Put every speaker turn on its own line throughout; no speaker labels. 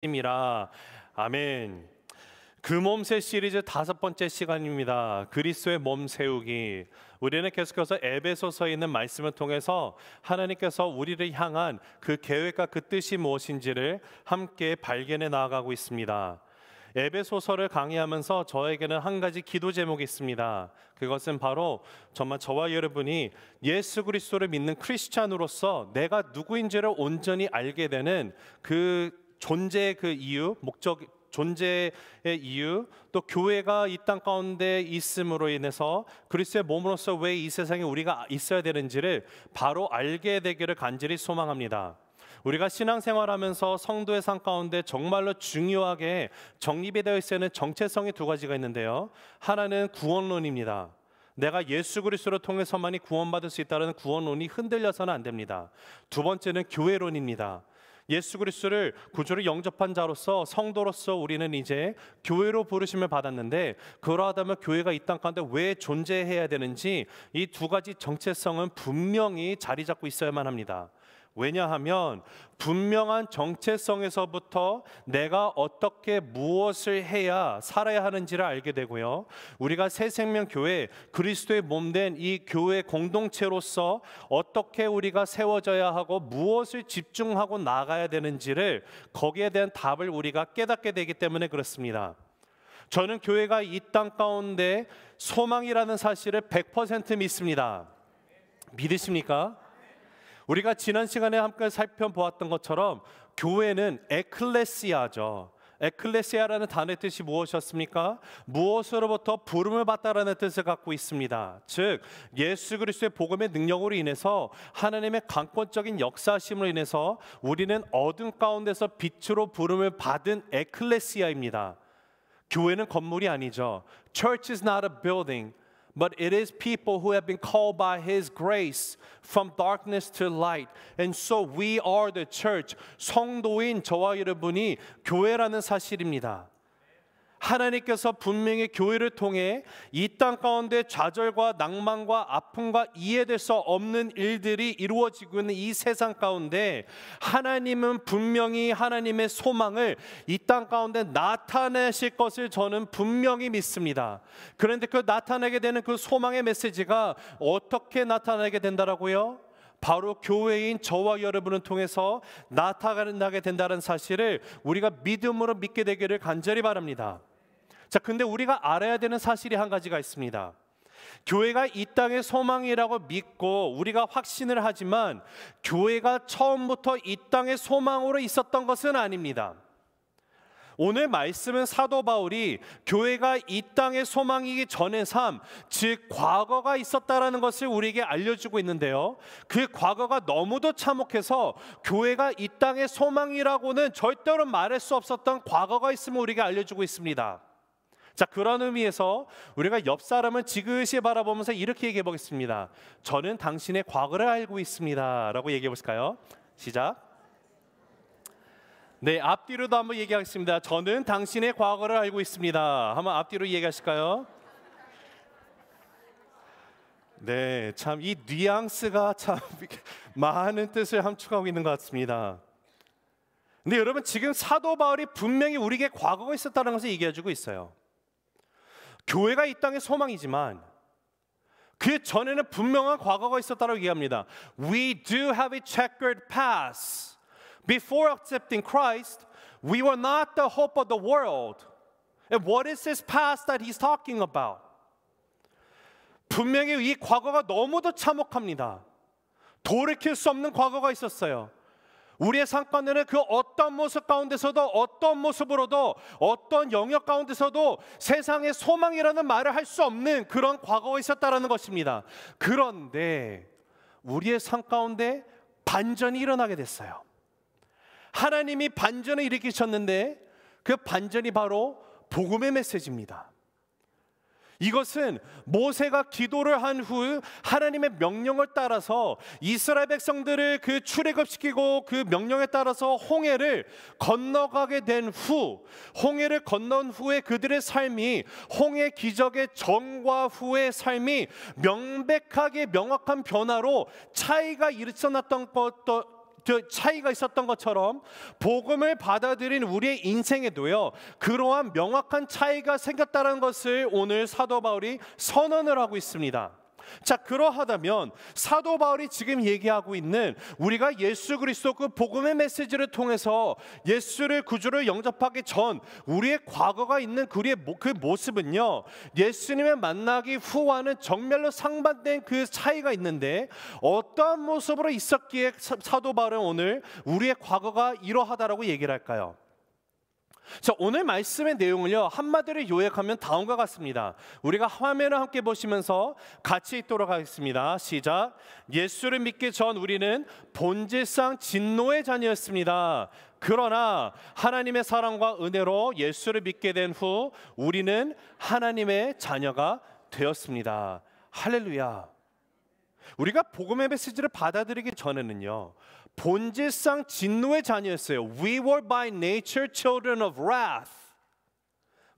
입니다. 아멘. 그 몸새 시리즈 5번째 시간입니다. 그리스도의 몸 세우기. 우리는 계속해서 에베소서에 있는 말씀을 통해서 하나님께서 우리를 향한 그 계획과 그 뜻이 무엇인지를 함께 발견해 나아가고 있습니다. 에베소서를 강의하면서 저에게는 한 가지 기도 제목이 있습니다. 그것은 바로 정말 저와 여러분이 예수 그리스도를 믿는 크리스찬으로서 내가 누구인지를 온전히 알게 되는 그 존재의 그 이유, 목적, 존재의 이유, 또 교회가 이 땅 가운데 있음으로 인해서 그리스도의 몸으로서 왜 이 세상에 우리가 있어야 되는지를 바로 알게 되기를 간절히 소망합니다. 우리가 신앙생활하면서 성도의 삶 가운데 정말로 중요하게 정립이 되어 있어야 하는 정체성이 두 가지가 있는데요. 하나는 구원론입니다. 내가 예수 그리스도를 통해서만이 구원받을 수 있다는 구원론이 흔들려서는 안 됩니다. 두 번째는 교회론입니다. 예수 그리스도를 구주로 영접한 자로서 성도로서 우리는 이제 교회로 부르심을 받았는데, 그러하다면 교회가 이 땅 가운데 왜 존재해야 되는지 이 두 가지 정체성은 분명히 자리 잡고 있어야만 합니다. 왜냐하면 분명한 정체성에서부터 내가 어떻게 무엇을 해야 살아야 하는지를 알게 되고요, 우리가 새생명교회 그리스도의 몸된 이 교회 공동체로서 어떻게 우리가 세워져야 하고 무엇을 집중하고 나가야 되는지를, 거기에 대한 답을 우리가 깨닫게 되기 때문에 그렇습니다. 저는 교회가 이 땅 가운데 소망이라는 사실을 100% 믿습니다. 믿으십니까? 우리가 지난 시간에 함께 살펴보았던 것처럼 교회는 에클레시아죠. 에클레시아라는 단어의 뜻이 무엇이었습니까? 무엇으로부터 부름을 받다라는 뜻을 갖고 있습니다. 즉 예수 그리스도의 복음의 능력으로 인해서 하나님의 강권적인 역사하심으로 인해서 우리는 어둠 가운데서 빛으로 부름을 받은 에클레시아입니다. 교회는 건물이 아니죠. Church is not a building, but it is people who have been called by His grace from darkness to light. And so we are the church. 성도인 저와 여러분이 교회라는 사실입니다. 하나님께서 분명히 교회를 통해 이 땅 가운데 좌절과 낭만과 아픔과 이해될 수 없는 일들이 이루어지고 있는 이 세상 가운데 하나님은 분명히 하나님의 소망을 이 땅 가운데 나타내실 것을 저는 분명히 믿습니다. 그런데 그 나타내게 되는 그 소망의 메시지가 어떻게 나타나게 된다라고요? 바로 교회인 저와 여러분을 통해서 나타나게 된다는 사실을 우리가 믿음으로 믿게 되기를 간절히 바랍니다. 자, 근데 우리가 알아야 되는 사실이 한 가지가 있습니다. 교회가 이 땅의 소망이라고 믿고 우리가 확신을 하지만 교회가 처음부터 이 땅의 소망으로 있었던 것은 아닙니다. 오늘 말씀은 사도 바울이 교회가 이 땅의 소망이기 전의 삶, 즉 과거가 있었다라는 것을 우리에게 알려주고 있는데요, 그 과거가 너무도 참혹해서 교회가 이 땅의 소망이라고는 절대로 말할 수 없었던 과거가 있음을 우리에게 알려주고 있습니다. 자, 그런 의미에서 우리가 옆 사람을 지그시 바라보면서 이렇게 얘기해 보겠습니다. 저는 당신의 과거를 알고 있습니다 라고 얘기해 볼까요? 시작. 네, 앞뒤로도 한번 얘기하겠습니다. 저는 당신의 과거를 알고 있습니다. 한번 앞뒤로 얘기하실까요? 네, 참 이 뉘앙스가 참 많은 뜻을 함축하고 있는 것 같습니다. 근데 여러분, 지금 사도 바울이 분명히 우리에게 과거가 있었다는 것을 얘기해주고 있어요. 교회가 이 땅의 소망이지만 그 전에는 분명한 과거가 있었다고 얘기합니다. We do have a checkered past. Before accepting Christ, we were not the hope of the world. And what is this past that he's talking about? 분명히 이 과거가 너무도 참혹합니다. 돌이킬 수 없는 과거가 있었어요. 우리의 삶 가운데는 그 어떤 모습 가운데서도, 어떤 모습으로도, 어떤 영역 가운데서도 세상의 소망이라는 말을 할 수 없는 그런 과거가 있었다라는 것입니다. 그런데 우리의 삶 가운데 반전이 일어나게 됐어요. 하나님이 반전을 일으키셨는데 그 반전이 바로 복음의 메시지입니다. 이것은 모세가 기도를 한 후 하나님의 명령을 따라서 이스라엘 백성들을 그 출애굽시키고 그 명령에 따라서 홍해를 건너가게 된 후, 홍해를 건넌 후에 그들의 삶이, 홍해 기적의 전과 후의 삶이 명백하게 명확한 변화로 차이가 일어났던 것도 차이가 있었던 것처럼 복음을 받아들인 우리의 인생에도요, 그러한 명확한 차이가 생겼다는 것을 오늘 사도 바울이 선언을 하고 있습니다. 자, 그러하다면 사도 바울이 지금 얘기하고 있는 우리가 예수 그리스도 그 복음의 메시지를 통해서 예수를 구주를 영접하기 전 우리의 과거가 있는 그 모습은요, 예수님을 만나기 후와는 정말로 상반된 그 차이가 있는데, 어떠한 모습으로 있었기에 사도 바울은 오늘 우리의 과거가 이러하다라고 얘기를 할까요? 자, 오늘 말씀의 내용을요, 한마디로 요약하면 다음과 같습니다. 우리가 화면을 함께 보시면서 같이 읽도록 하겠습니다. 시작. 예수를 믿기 전 우리는 본질상 진노의 자녀였습니다. 그러나 하나님의 사랑과 은혜로 예수를 믿게 된 후 우리는 하나님의 자녀가 되었습니다. 할렐루야. 우리가 복음의 메시지를 받아들이기 전에는요, 본질상 진노의 자녀였어요. We were by nature children of wrath.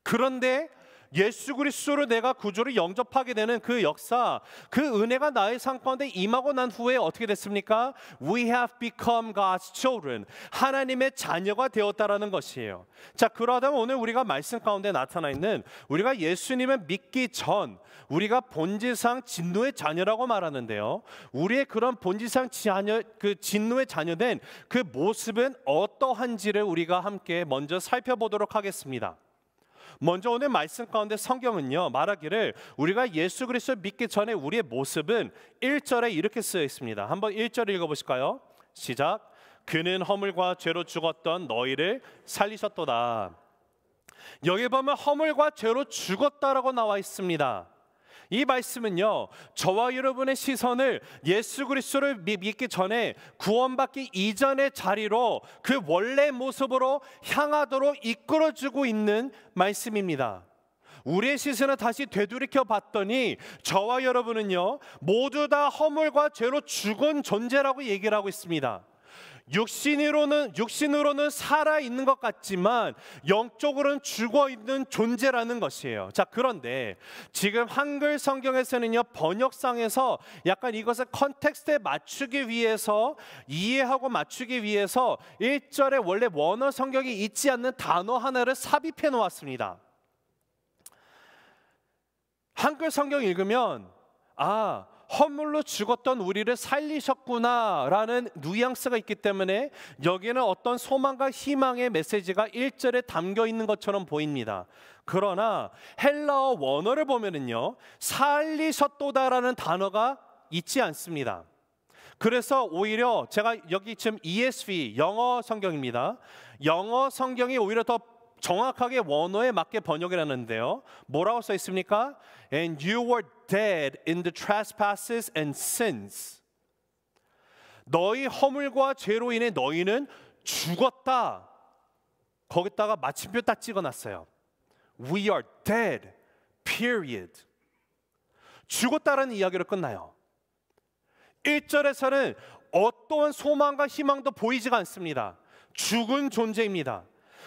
그런데 예수 그리스도를 내가 구주로 영접하게 되는 그 역사, 그 은혜가 나의 삶 가운데 임하고 난 후에 어떻게 됐습니까? We have become God's children. 하나님의 자녀가 되었다라는 것이에요. 자, 그러하다면 오늘 우리가 말씀 가운데 나타나 있는 우리가 예수님을 믿기 전 우리가 본질상 진노의 자녀라고 말하는데요, 우리의 그런 본질상 그 진노의 자녀된 그 모습은 어떠한지를 우리가 함께 먼저 살펴보도록 하겠습니다. 먼저 오늘 말씀 가운데 성경은요, 말하기를 우리가 예수 그리스도를 믿기 전에 우리의 모습은 1절에 이렇게 쓰여 있습니다. 한번 1절 읽어보실까요? 시작. 그는 허물과 죄로 죽었던 너희를 살리셨도다. 여기 보면 허물과 죄로 죽었다라고 나와 있습니다. 이 말씀은요, 저와 여러분의 시선을 예수 그리스도를 믿기 전에 구원받기 이전의 자리로 그 원래 모습으로 향하도록 이끌어주고 있는 말씀입니다. 우리의 시선을 다시 되돌이켜 봤더니 저와 여러분은요, 모두 다 허물과 죄로 죽은 존재라고 얘기를 하고 있습니다. 육신으로는 살아 있는 것 같지만 영적으로는 죽어 있는 존재라는 것이에요. 자, 그런데 지금 한글 성경에서는요, 번역상에서 약간 이것을 컨텍스트에 맞추기 위해서, 이해하고 맞추기 위해서 1절에 원래 원어 성경이 있지 않는 단어 하나를 삽입해 놓았습니다. 한글 성경 읽으면 허물로 죽었던 우리를 살리셨구나라는 뉘앙스가 있기 때문에 여기에는 어떤 소망과 희망의 메시지가 1절에 담겨 있는 것처럼 보입니다. 그러나 헬라어 원어를 보면은요, 살리셨도다라는 단어가 있지 않습니다. 그래서 오히려 제가 여기 지금 ESV 영어 성경입니다. 영어 성경이 오히려 더 정확하게 원어에 맞게 번역을 하는데요, 뭐라고 써 있습니까? And you were dead in the trespasses and sins. 너희 허물과 죄로 인해 너희는 죽었다. 거기다가 마침표 딱 찍어놨어요. We are dead. period. 죽었다라는 이야기로 끝나요. 1절에서는 어떠한 소망과 희망도 보이지가 않습니다. 죽은 존재입니다.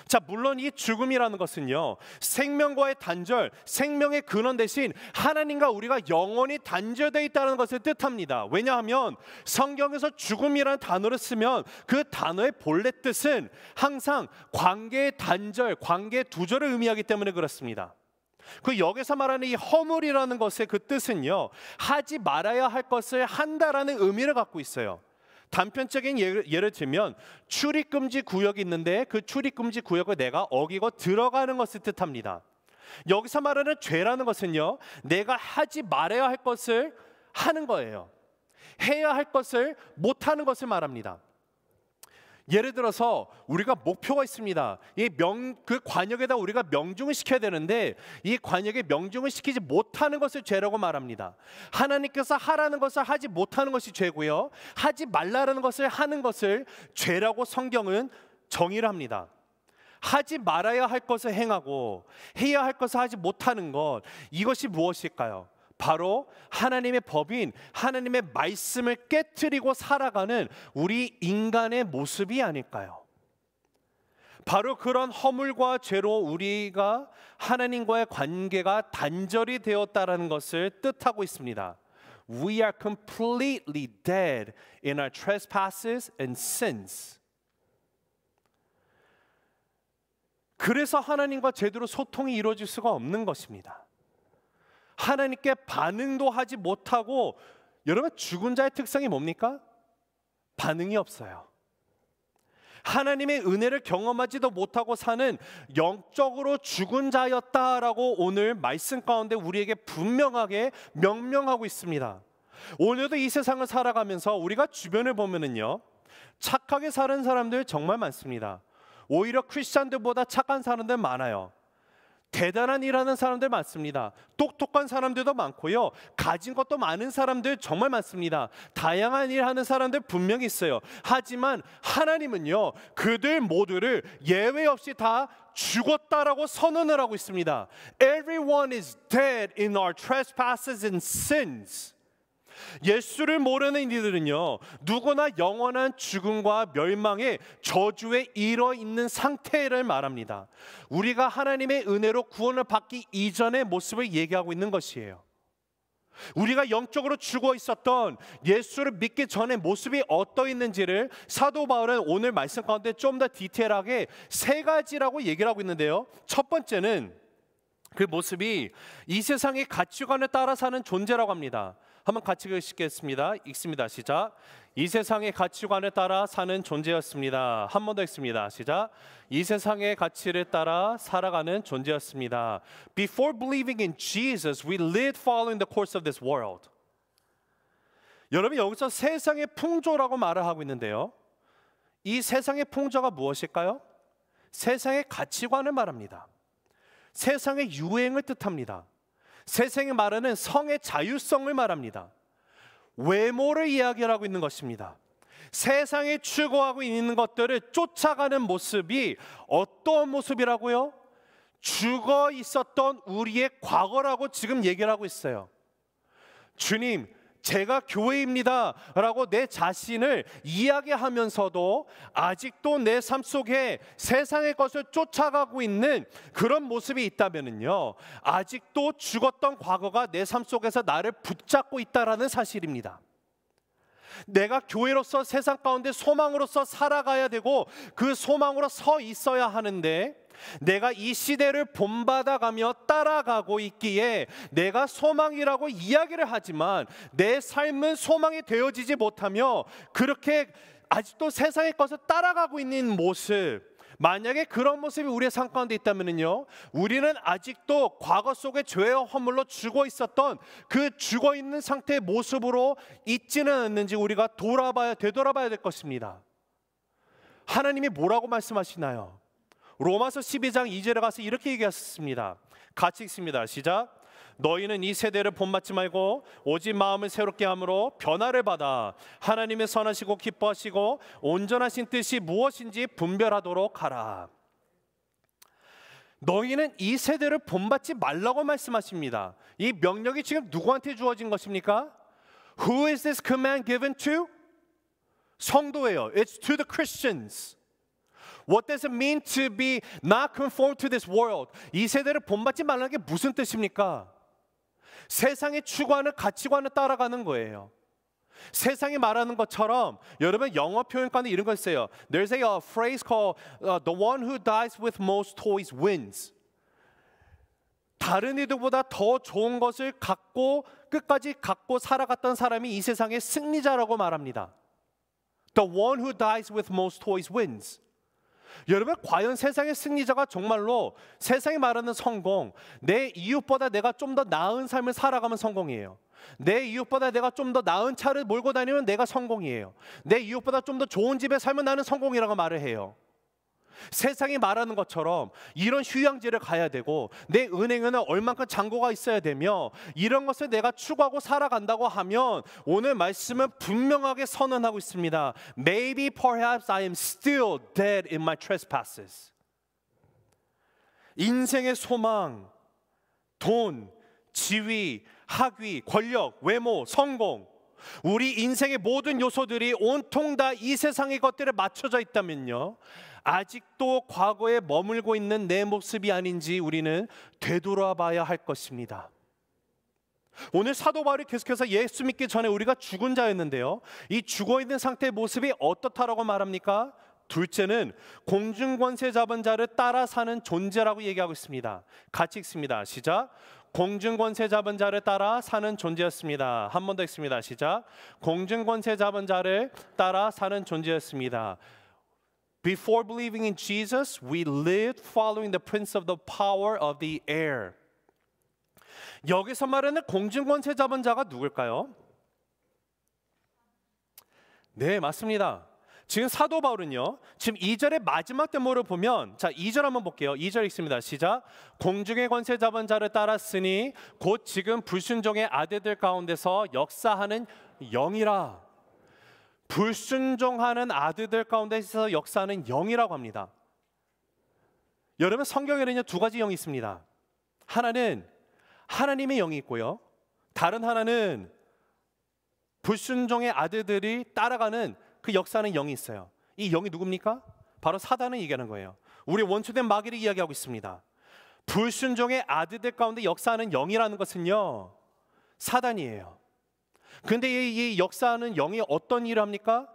자, 물론 이 죽음이라는 것은요, 생명과의 단절, 생명의 근원 대신 하나님과 우리가 영원히 단절되어 있다는 것을 뜻합니다. 왜냐하면 성경에서 죽음이라는 단어를 쓰면 그 단어의 본래 뜻은 항상 관계의 단절, 관계의 두절을 의미하기 때문에 그렇습니다. 그 여기서 말하는 이 허물이라는 것의 그 뜻은요, 하지 말아야 할 것을 한다라는 의미를 갖고 있어요. 단편적인 예를 들면 출입금지 구역이 있는데 그 출입금지 구역을 내가 어기고 들어가는 것을 뜻합니다. 여기서 말하는 죄라는 것은요, 내가 하지 말아야 할 것을 하는 거예요. 해야 할 것을 못하는 것을 말합니다. 예를 들어서 우리가 목표가 있습니다. 그 관역에다 우리가 명중을 시켜야 되는데 이 관역에 명중을 시키지 못하는 것을 죄라고 말합니다. 하나님께서 하라는 것을 하지 못하는 것이 죄고요, 하지 말라는 것을 하는 것을 죄라고 성경은 정의를 합니다. 하지 말아야 할 것을 행하고 해야 할 것을 하지 못하는 것, 이것이 무엇일까요? 바로 하나님의 법인 하나님의 말씀을 깨트리고 살아가는 우리 인간의 모습이 아닐까요? 바로 그런 허물과 죄로 우리가 하나님과의 관계가 단절이 되었다라는 것을 뜻하고 있습니다. We are completely dead in our trespasses and sins. 그래서 하나님과 제대로 소통이 이루어질 수가 없는 것입니다. 하나님께 반응도 하지 못하고, 여러분 죽은 자의 특성이 뭡니까? 반응이 없어요. 하나님의 은혜를 경험하지도 못하고 사는 영적으로 죽은 자였다라고 오늘 말씀 가운데 우리에게 분명하게 명명하고 있습니다. 오늘도 이 세상을 살아가면서 우리가 주변을 보면은요, 착하게 사는 사람들 정말 많습니다. 오히려 크리스찬들보다 착한 사람들 많아요. 대단한 일하는 사람들 많습니다. 똑똑한 사람들도 많고요, 가진 것도 많은 사람들 정말 많습니다. 다양한 일하는 사람들 분명히 있어요. 하지만 하나님은요, 그들 모두를 예외 없이 다 죽었다라고 선언을 하고 있습니다. Everyone is dead in our trespasses and sins. 예수를 모르는 이들은요, 누구나 영원한 죽음과 멸망의 저주에 이르러 있는 상태를 말합니다. 우리가 하나님의 은혜로 구원을 받기 이전의 모습을 얘기하고 있는 것이에요. 우리가 영적으로 죽어 있었던, 예수를 믿기 전의 모습이 어떠했는지를 사도 바울은 오늘 말씀 가운데 좀 더 디테일하게 세 가지라고 얘기를 하고 있는데요, 첫 번째는 그 모습이 이 세상의 가치관을 따라 사는 존재라고 합니다. 한번 같이 읽겠습니다. 읽습니다. 시작. 이 세상의 가치관을 따라 사는 존재였습니다. 한 번 더 읽습니다. 시작. 이 세상의 가치를 따라 살아가는 존재였습니다. Before believing in Jesus, we lived following the course of this world. 여러분, 여기서 세상의 풍조라고 말을 하고 있는데요, 이 세상의 풍조가 무엇일까요? 세상의 가치관을 말합니다. 세상의 유행을 뜻합니다. 세상이 말하는 성의 자유성을 말합니다. 외모를 이야기하고 있는 것입니다. 세상에 추구하고 있는 것들을 쫓아가는 모습이 어떤 모습이라고요? 죽어 있었던 우리의 과거라고 지금 얘기를 하고 있어요. 주님, 제가 교회입니다 라고 내 자신을 이야기하면서도 아직도 내 삶 속에 세상의 것을 쫓아가고 있는 그런 모습이 있다면요, 아직도 죽었던 과거가 내 삶 속에서 나를 붙잡고 있다라는 사실입니다. 내가 교회로서 세상 가운데 소망으로서 살아가야 되고 그 소망으로 서 있어야 하는데, 내가 이 시대를 본받아가며 따라가고 있기에 내가 소망이라고 이야기를 하지만 내 삶은 소망이 되어지지 못하며 그렇게 아직도 세상의 것을 따라가고 있는 모습, 만약에 그런 모습이 우리의 삶 가운데 있다면요, 우리는 아직도 과거 속의 죄와 허물로 죽어 있었던 그 죽어 있는 상태의 모습으로 있지는 않는지 우리가 되돌아봐야 될 것입니다. 하나님이 뭐라고 말씀하시나요? 로마서 12장 2절에 가서 이렇게 얘기하셨습니다. 같이 읽습니다. 시작. 너희는 이 세대를 본받지 말고 오직 마음을 새롭게 함으로 변화를 받아 하나님의 선하시고 기뻐하시고 온전하신 뜻이 무엇인지 분별하도록 하라. 너희는 이 세대를 본받지 말라고 말씀하십니다. 이 명령이 지금 누구한테 주어진 것입니까? Who is this command given to? 성도예요. It's to the Christians. What does it mean to be not conformed to this world? 이 세대를 본받지 말라는 게 무슨 뜻입니까? 세상에 추구하는 가치관을 따라가는 거예요. 세상이 말하는 것처럼, 여러분 영어 표현과는 이런 거 있어요. There's a phrase called the one who dies with most toys wins. 다른 이들보다 더 좋은 것을 갖고 끝까지 갖고 살아갔던 사람이 이 세상의 승리자라고 말합니다. The one who dies with most toys wins. 여러분, 과연 세상의 승리자가 정말로 세상이 말하는 성공, 내 이웃보다 내가 좀 더 나은 삶을 살아가면 성공이에요. 내 이웃보다 내가 좀 더 나은 차를 몰고 다니면 내가 성공이에요. 내 이웃보다 좀 더 좋은 집에 살면 나는 성공이라고 말을 해요. 세상이 말하는 것처럼 이런 휴양지를 가야 되고 내 은행에는 얼만큼 잔고가 있어야 되며 이런 것을 내가 추구하고 살아간다고 하면 오늘 말씀은 분명하게 선언하고 있습니다. Maybe perhaps I am still dead in my trespasses. 인생의 소망, 돈, 지위, 학위, 권력, 외모, 성공, 우리 인생의 모든 요소들이 온통 다 이 세상의 것들에 맞춰져 있다면요, 아직도 과거에 머물고 있는 내 모습이 아닌지 우리는 되돌아봐야 할 것입니다. 오늘 사도 바울이 계속해서 예수 믿기 전에 우리가 죽은 자였는데요, 이 죽어있는 상태의 모습이 어떻다라고 말합니까? 둘째는 공중권세 잡은 자를 따라 사는 존재라고 얘기하고 있습니다. 같이 읽습니다. 시작. 공중권세 잡은 자를 따라 사는 존재였습니다. 한 번 더 읽습니다. 시작. 공중권세 잡은 자를 따라 사는 존재였습니다. Before believing in Jesus, we lived following the prince of the power of the air. 여기서 말하는 공중권세 잡은 자가 누굴까요? 네, 맞습니다. 지금 사도 바울은요, 지금 2절의 마지막 대목을 보면, 자, 2절 한번 볼게요. 2절 읽습니다. 시작. 공중의 권세 잡은 자를 따랐으니 곧 지금 불순종의 아들들 가운데서 역사하는 영이라. 불순종하는 아들들 가운데서 역사하는 영이라고 합니다. 여러분, 성경에는요, 두 가지 영이 있습니다. 하나는 하나님의 영이 있고요, 다른 하나는 불순종의 아들들이 따라가는 그 역사하는 영이 있어요. 이 영이 누굽니까? 바로 사단을 얘기하는 거예요. 우리 원수된 마귀를 이야기하고 있습니다. 불순종의 아들들 가운데 역사하는 영이라는 것은요, 사단이에요. 근데 이 역사하는 영이 어떤 일을 합니까?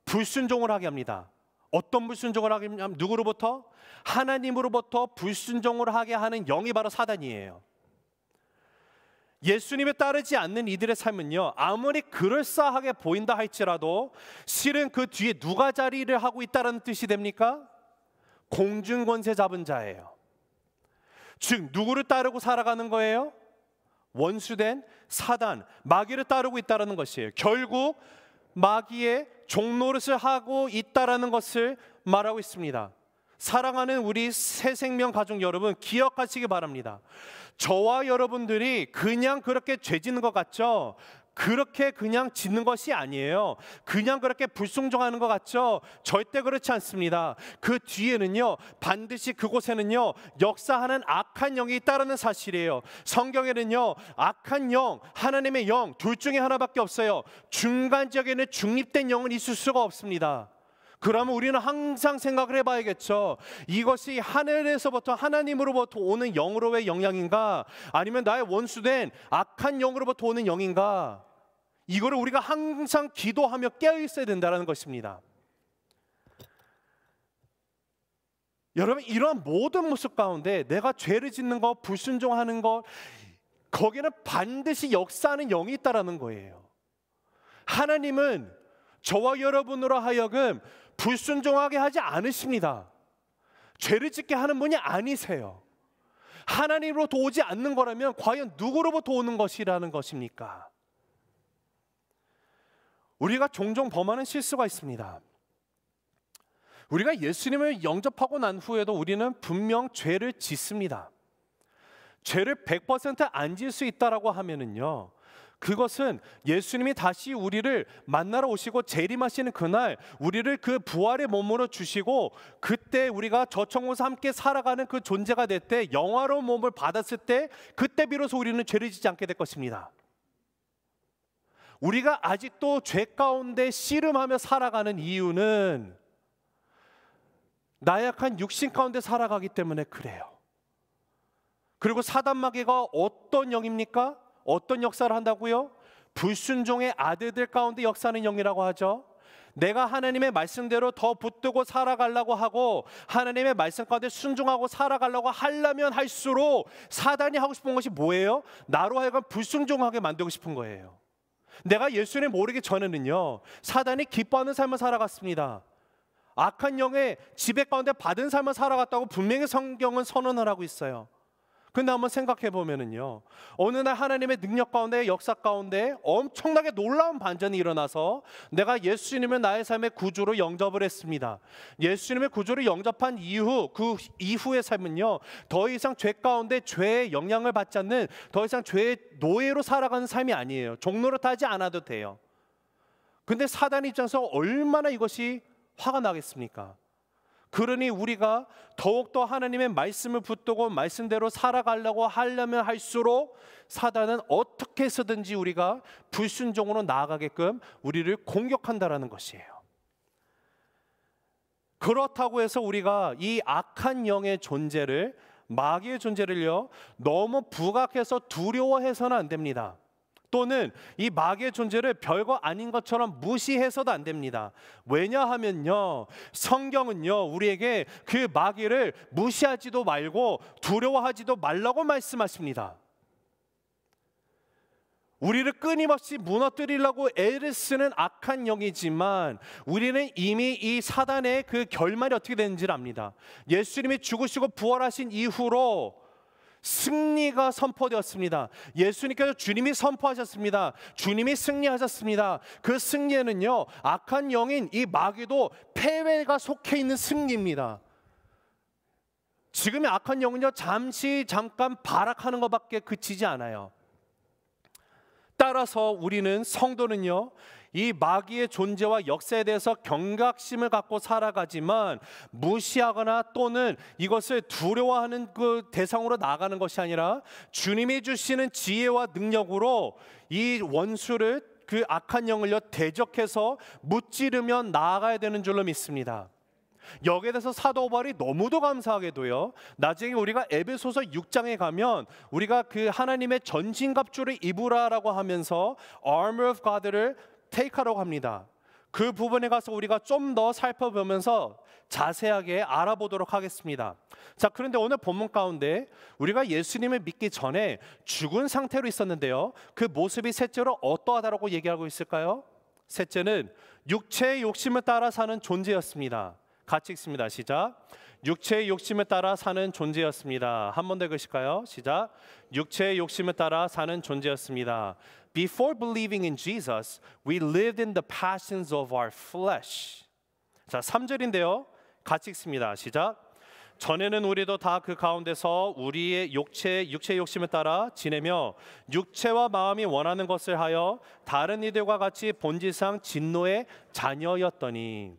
불순종을 하게 합니다. 어떤 불순종을 하게 하냐면 누구로부터? 하나님으로부터 불순종을 하게 하는 영이 바로 사단이에요. 예수님에 따르지 않는 이들의 삶은요, 아무리 그럴싸하게 보인다 할지라도 실은 그 뒤에 누가 자리를 하고 있다는 뜻이 됩니까? 공중권세 잡은 자예요. 즉 누구를 따르고 살아가는 거예요? 원수된 사단, 마귀를 따르고 있다는 것이에요. 결국 마귀의 종노릇을 하고 있다는 것을 말하고 있습니다. 사랑하는 우리 새생명 가족 여러분, 기억하시기 바랍니다. 저와 여러분들이 그냥 그렇게 죄 짓는 것 같죠? 그렇게 그냥 짓는 것이 아니에요. 그냥 그렇게 불순종하는 것 같죠? 절대 그렇지 않습니다. 그 뒤에는요, 반드시 그곳에는요, 역사하는 악한 영이 있다는 사실이에요. 성경에는요, 악한 영, 하나님의 영, 둘 중에 하나밖에 없어요. 중간 지역에는 중립된 영은 있을 수가 없습니다. 그러면 우리는 항상 생각을 해봐야겠죠. 이것이 하늘에서부터, 하나님으로부터 오는 영으로의 영향인가, 아니면 나의 원수된 악한 영으로부터 오는 영인가, 이거를 우리가 항상 기도하며 깨어있어야 된다는 것입니다. 여러분, 이러한 모든 모습 가운데 내가 죄를 짓는 것, 불순종하는 것, 거기는 반드시 역사하는 영이 있다는 거예요. 하나님은 저와 여러분으로 하여금 불순종하게 하지 않으십니다. 죄를 짓게 하는 분이 아니세요. 하나님으로부터 오지 않는 거라면 과연 누구로부터 오는 것이라는 것입니까? 우리가 종종 범하는 실수가 있습니다. 우리가 예수님을 영접하고 난 후에도 우리는 분명 죄를 짓습니다. 죄를 100% 안 지을 수 있다라고 하면은요, 그것은 예수님이 다시 우리를 만나러 오시고 재림하시는 그날 우리를 그 부활의 몸으로 주시고 그때 우리가 저천국에서 함께 살아가는 그 존재가 될 때, 영화로운 몸을 받았을 때, 그때 비로소 우리는 죄를 짓지 않게 될 것입니다. 우리가 아직도 죄 가운데 씨름하며 살아가는 이유는 나약한 육신 가운데 살아가기 때문에 그래요. 그리고 사단 마귀가 어떤 영입니까? 어떤 역사를 한다고요? 불순종의 아들들 가운데 역사하는 영이라고 하죠. 내가 하나님의 말씀대로 더 붙들고 살아가려고 하고 하나님의 말씀 가운데 순종하고 살아가려고 하려면 할수록 사단이 하고 싶은 것이 뭐예요? 나로 하여금 불순종하게 만들고 싶은 거예요. 내가 예수님 모르기 전에는요, 사단이 기뻐하는 삶을 살아갔습니다. 악한 영의 지배 가운데 받은 삶을 살아갔다고 분명히 성경은 선언을 하고 있어요. 근데 한번 생각해 보면은요, 어느 날 하나님의 능력 가운데, 역사 가운데 엄청나게 놀라운 반전이 일어나서 내가 예수님을 나의 삶의 구주로 영접을 했습니다. 예수님의 구주로 영접한 이후, 그 이후의 삶은요, 더 이상 죄 가운데 죄의 영향을 받지 않는, 더 이상 죄의 노예로 살아가는 삶이 아니에요. 종노릇하지 않아도 돼요. 근데 사단 입장에서 얼마나 이것이 화가 나겠습니까? 그러니 우리가 더욱더 하나님의 말씀을 붙들고 말씀대로 살아가려고 하려면 할수록 사단은 어떻게 해서든지 우리가 불순종으로 나아가게끔 우리를 공격한다라는 것이에요. 그렇다고 해서 우리가 이 악한 영의 존재를 마귀의 존재를요, 너무 부각해서 두려워해서는 안 됩니다. 또는 이 마귀의 존재를 별거 아닌 것처럼 무시해서도 안 됩니다. 왜냐하면요, 성경은요, 우리에게 그 마귀를 무시하지도 말고 두려워하지도 말라고 말씀하십니다. 우리를 끊임없이 무너뜨리려고 애를 쓰는 악한 영이지만 우리는 이미 이 사단의 그 결말이 어떻게 되는지를 압니다. 예수님이 죽으시고 부활하신 이후로 승리가 선포되었습니다. 예수님께서 주님이 선포하셨습니다. 주님이 승리하셨습니다. 그 승리에는요, 악한 영인 이 마귀도 패배가 속해 있는 승리입니다. 지금의 악한 영은요, 잠깐 발악하는 것밖에 그치지 않아요. 따라서 우리는, 성도는요, 이 마귀의 존재와 역사에 대해서 경각심을 갖고 살아가지만 무시하거나 또는 이것을 두려워하는 그 대상으로 나가는 것이 아니라 주님이 주시는 지혜와 능력으로 이 원수를, 그 악한 영을요, 대적해서 무찌르며 나아가야 되는 줄로 믿습니다. 여기에 대해서 사도 바울이 너무도 감사하게도요, 나중에 우리가 에베소서 6장에 가면 우리가 그 하나님의 전신갑주를 입으라라고 하면서 Armor of God를 테이크하라고 합니다. 그 부분에 가서 우리가 좀 더 살펴보면서 자세하게 알아보도록 하겠습니다. 자, 그런데 오늘 본문 가운데 우리가 예수님을 믿기 전에 죽은 상태로 있었는데요, 그 모습이 셋째로 어떠하다라고 얘기하고 있을까요? 셋째는 육체의 욕심을 따라 사는 존재였습니다. 같이 읽습니다. 시작. 육체의 욕심을 따라 사는 존재였습니다. 한 번 더 읽으실까요? 시작. 육체의 욕심을 따라 사는 존재였습니다. Before believing in Jesus, we lived in the passions of our flesh. 자, 3절인데요. 같이 읽습니다. 시작. 전에는 우리도 다 그 가운데서 우리의 육체의 욕심을 따라 지내며 육체와 마음이 원하는 것을 하여 다른 이들과 같이 본질상 진노의 자녀였더니.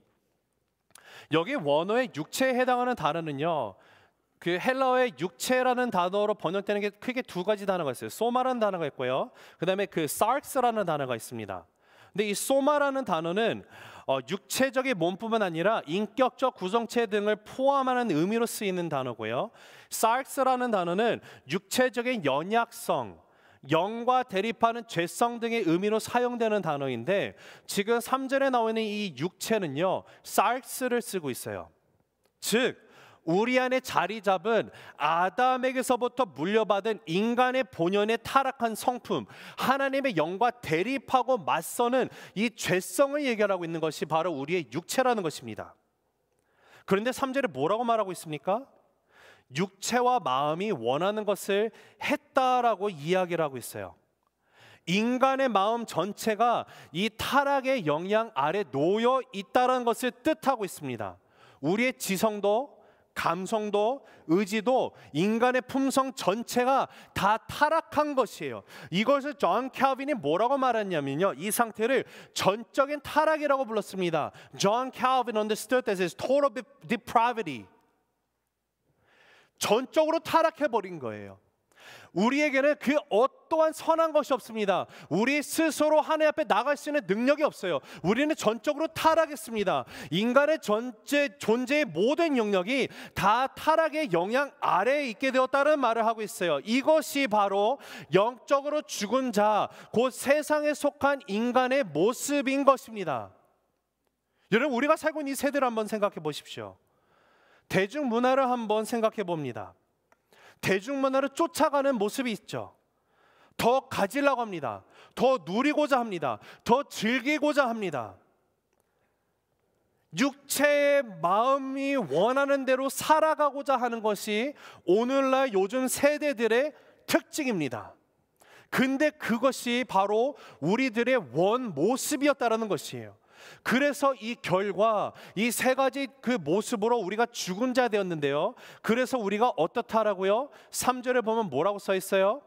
여기 원어의 육체에 해당하는 단어는요, 그 헬라어의 육체라는 단어로 번역되는 게 크게 두 가지 단어가 있어요. 소마라는 단어가 있고요, 그 다음에 그 sarx라는 단어가 있습니다. 근데 이 소마라는 단어는 육체적인 몸뿐만 아니라 인격적 구성체 등을 포함하는 의미로 쓰이는 단어고요, sarx라는 단어는 육체적인 연약성, 영과 대립하는 죄성 등의 의미로 사용되는 단어인데, 지금 3절에 나오는 이 육체는요, sarx를 쓰고 있어요. 즉 우리 안에 자리 잡은 아담에게서부터 물려받은 인간의 본연의 타락한 성품, 하나님의 영과 대립하고 맞서는 이 죄성을 얘기하고 있는 것이 바로 우리의 육체라는 것입니다. 그런데 3절에 뭐라고 말하고 있습니까? 육체와 마음이 원하는 것을 했다라고 이야기를 하고 있어요. 인간의 마음 전체가 이 타락의 영향 아래 놓여 있다는 것을 뜻하고 있습니다. 우리의 지성도, 감성도, 의지도, 인간의 품성 전체가 다 타락한 것이에요. 이것을 존 칼빈이 뭐라고 말했냐면요, 이 상태를 전적인 타락이라고 불렀습니다. 존 칼빈 understood this as total depravity. 전적으로 타락해버린 거예요. 우리에게는 그 어떠한 선한 것이 없습니다. 우리 스스로 하나님 앞에 나갈 수 있는 능력이 없어요. 우리는 전적으로 타락했습니다. 인간의 존재의 모든 영역이 다 타락의 영향 아래에 있게 되었다는 말을 하고 있어요. 이것이 바로 영적으로 죽은 자, 곧 세상에 속한 인간의 모습인 것입니다. 여러분, 우리가 살고 있는 이 세대를 한번 생각해 보십시오. 대중문화를 한번 생각해 봅니다. 대중문화를 쫓아가는 모습이 있죠. 더 가지려고 합니다. 더 누리고자 합니다. 더 즐기고자 합니다. 육체의 마음이 원하는 대로 살아가고자 하는 것이 오늘날 요즘 세대들의 특징입니다. 근데 그것이 바로 우리들의 원 모습이었다라는 것이에요. 그래서 이 결과, 이 세 가지 그 모습으로 우리가 죽은 자 되었는데요, 그래서 우리가 어떻다라고요? 3절에 보면 뭐라고 써 있어요?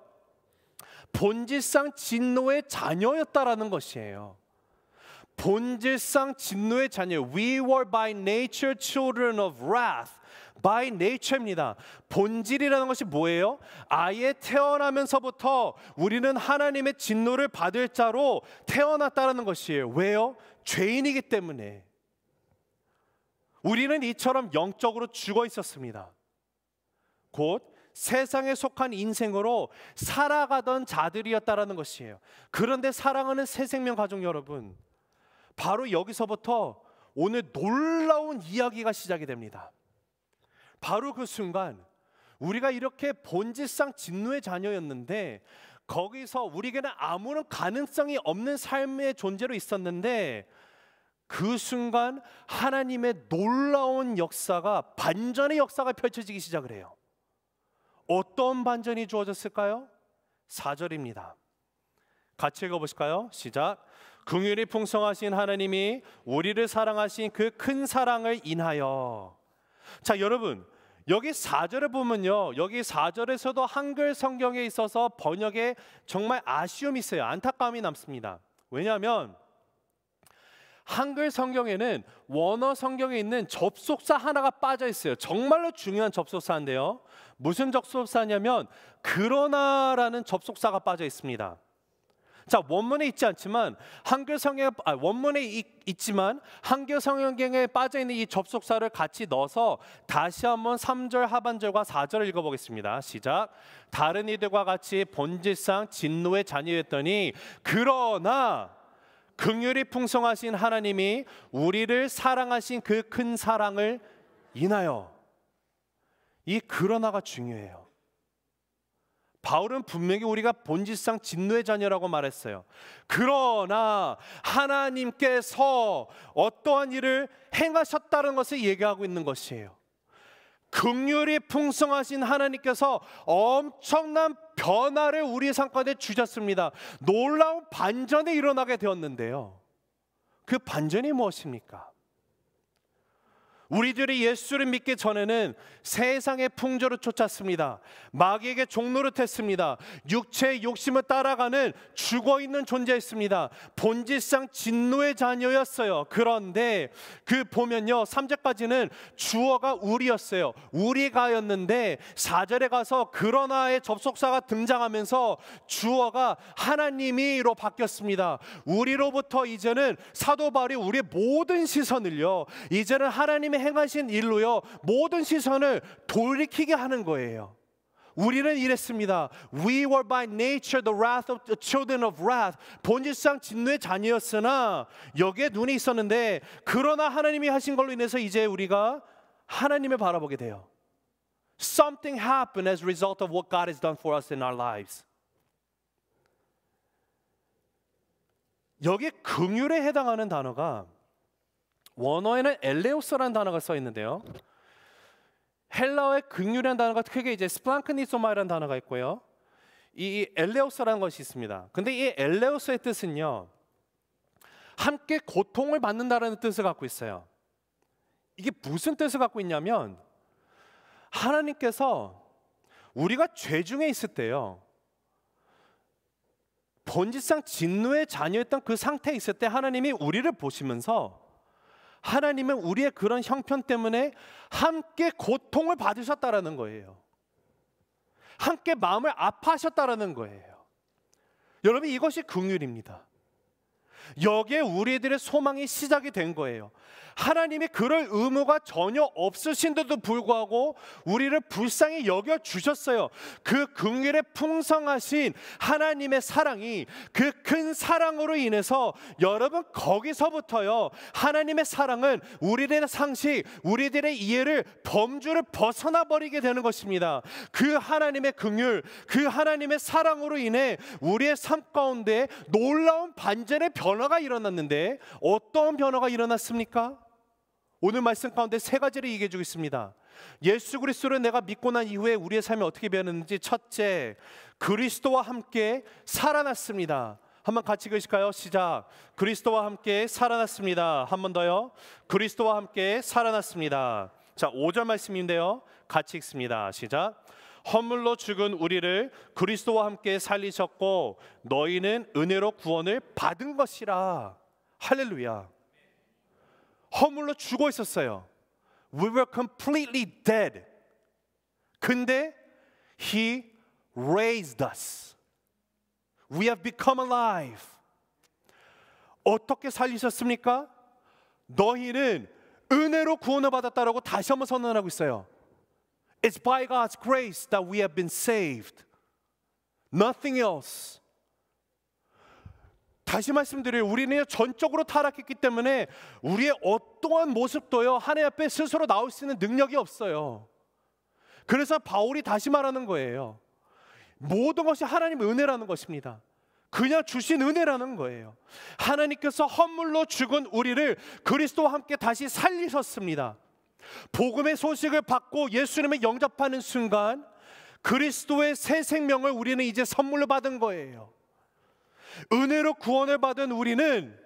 본질상 진노의 자녀였다라는 것이에요. 본질상 진노의 자녀. We were by nature children of wrath. by nature입니다. 본질이라는 것이 뭐예요? 아예 태어나면서부터 우리는 하나님의 진노를 받을 자로 태어났다는 것이에요. 왜요? 죄인이기 때문에. 우리는 이처럼 영적으로 죽어 있었습니다. 곧 세상에 속한 인생으로 살아가던 자들이었다라는 것이에요. 그런데 사랑하는 새생명 가족 여러분, 바로 여기서부터 오늘 놀라운 이야기가 시작이 됩니다. 바로 그 순간 우리가 이렇게 본질상 진노의 자녀였는데, 거기서 우리에게는 아무런 가능성이 없는 삶의 존재로 있었는데, 그 순간 하나님의 놀라운 역사가, 반전의 역사가 펼쳐지기 시작을 해요. 어떤 반전이 주어졌을까요? 4절입니다. 같이 읽어보실까요? 시작. 긍휼이 풍성하신 하나님이 우리를 사랑하신 그 큰 사랑을 인하여. 자, 여러분, 여기 4절을 보면요, 여기 4절에서도 한글 성경에 있어서 번역에 정말 아쉬움이 있어요. 안타까움이 남습니다. 왜냐하면 한글 성경에는 원어 성경에 있는 접속사 하나가 빠져 있어요. 정말로 중요한 접속사인데요, 무슨 접속사냐면 그러나라는 접속사가 빠져 있습니다. 자, 원문에 있지 않지만 한글 성경, 원문에 있지만 한글 성경에 빠져 있는 이 접속사를 같이 넣어서 다시 한번 3절 하반절과 4절을 읽어보겠습니다. 시작. 다른 이들과 같이 본질상 진노의 자녀였더니 그러나 긍휼이 풍성하신 하나님이 우리를 사랑하신 그 큰 사랑을 인하여. 이 그러나가 중요해요. 바울은 분명히 우리가 본질상 진노의 자녀라고 말했어요. 그러나 하나님께서 어떠한 일을 행하셨다는 것을 얘기하고 있는 것이에요. 긍휼이 풍성하신 하나님께서 엄청난 변화를 우리의 삶 가운데 주셨습니다. 놀라운 반전이 일어나게 되었는데요, 그 반전이 무엇입니까? 우리들이 예수를 믿기 전에는 세상의 풍조를 쫓았습니다. 마귀에게 종노릇했습니다. 육체의 욕심을 따라가는 죽어있는 존재였습니다. 본질상 진노의 자녀였어요. 그런데 그 보면요, 3절까지는 주어가 우리였어요. 우리가였는데 4절에 가서 그러나의 접속사가 등장하면서 주어가 하나님이로 바뀌었습니다. 우리로부터 이제는 사도 바울이 우리의 모든 시선을요, 이제는 하나님의 행하신 일로요, 모든 시선을 돌이키게 하는 거예요. 우리는 이랬습니다. We were by nature the wrath of the children of wrath. 본질상 진노의 자녀였으나 여기에 눈이 있었는데, 그러나 하나님이 하신 걸로 인해서 이제 우리가 하나님을 바라보게 돼요. Something happened as a result of what God has done for us in our lives. 여기 긍휼에 해당하는 단어가 원어에는 엘레오스라는 단어가 써 있는데요, 헬라어의 긍휼이라는 단어가 크게 이제 스플랑크니소마라는 단어가 있고요, 이 엘레오스라는 것이 있습니다. 근데 이 엘레오스의 뜻은요, 함께 고통을 받는다라는 뜻을 갖고 있어요. 이게 무슨 뜻을 갖고 있냐면, 하나님께서 우리가 죄 중에 있을 때요, 본질상 진노의 자녀였던 그 상태에 있을 때 하나님이 우리를 보시면서 하나님은 우리의 그런 형편 때문에 함께 고통을 받으셨다라는 거예요. 함께 마음을 아파하셨다라는 거예요. 여러분, 이것이 긍휼입니다. 여기에 우리들의 소망이 시작이 된 거예요. 하나님이 그럴 의무가 전혀 없으신데도 불구하고 우리를 불쌍히 여겨주셨어요. 그 긍휼에 풍성하신 하나님의 사랑이, 그 큰 사랑으로 인해서 여러분, 거기서부터요, 하나님의 사랑은 우리들의 상식, 우리들의 이해를, 범주를 벗어나 버리게 되는 것입니다. 그 하나님의 긍휼, 그 하나님의 사랑으로 인해 우리의 삶 가운데 놀라운 반전의 변화가 일어났는데, 어떤 변화가 일어났습니까? 오늘 말씀 가운데 세 가지를 얘기해 주고 있습니다. 예수 그리스도를 내가 믿고 난 이후에 우리의 삶이 어떻게 변했는지. 첫째, 그리스도와 함께 살아났습니다. 한번 같이 읽으실까요? 시작. 그리스도와 함께 살아났습니다. 한 번 더요. 그리스도와 함께 살아났습니다. 자, 5절 말씀인데요, 같이 읽습니다. 시작. 허물로 죽은 우리를 그리스도와 함께 살리셨고 너희는 은혜로 구원을 받은 것이라. 할렐루야. 허물로 죽어 있었어요. We were completely dead. 근데 He raised us. We have become alive. 어떻게 살리셨습니까? 너희는 은혜로 구원을 받았다라고 다시 한번 선언하고 있어요. It's by God's grace that we have been saved. Nothing else. 다시 말씀드려요. 우리는 전적으로 타락했기 때문에 우리의 어떠한 모습도요 하나님 앞에 스스로 나올 수 있는 능력이 없어요. 그래서 바울이 다시 말하는 거예요. 모든 것이 하나님의 은혜라는 것입니다. 그냥 주신 은혜라는 거예요. 하나님께서 헌물로 죽은 우리를 그리스도와 함께 다시 살리셨습니다. 복음의 소식을 받고 예수님을 영접하는 순간 그리스도의 새 생명을 우리는 이제 선물로 받은 거예요. 은혜로 구원을 받은 우리는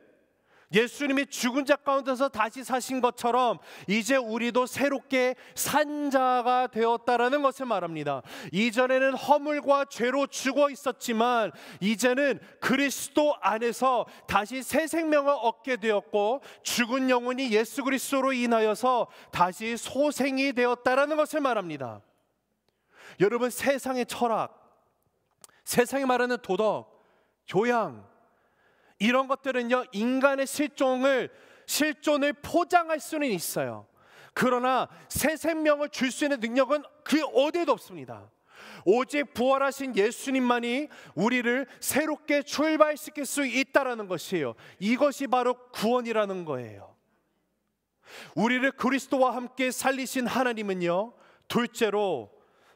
예수님이 죽은 자 가운데서 다시 사신 것처럼 이제 우리도 새롭게 산 자가 되었다라는 것을 말합니다. 이전에는 허물과 죄로 죽어 있었지만 이제는 그리스도 안에서 다시 새 생명을 얻게 되었고 죽은 영혼이 예수 그리스도로 인하여서 다시 소생이 되었다라는 것을 말합니다. 여러분, 세상의 철학, 세상이 말하는 도덕, 교양, 이런 것들은요 인간의 실존을 포장할 수는 있어요. 그러나 새 생명을 줄 수 있는 능력은 그 어디에도 없습니다. 오직 부활하신 예수님만이 우리를 새롭게 출발시킬 수 있다라는 것이에요. 이것이 바로 구원이라는 거예요. 우리를 그리스도와 함께 살리신 하나님은요, 둘째로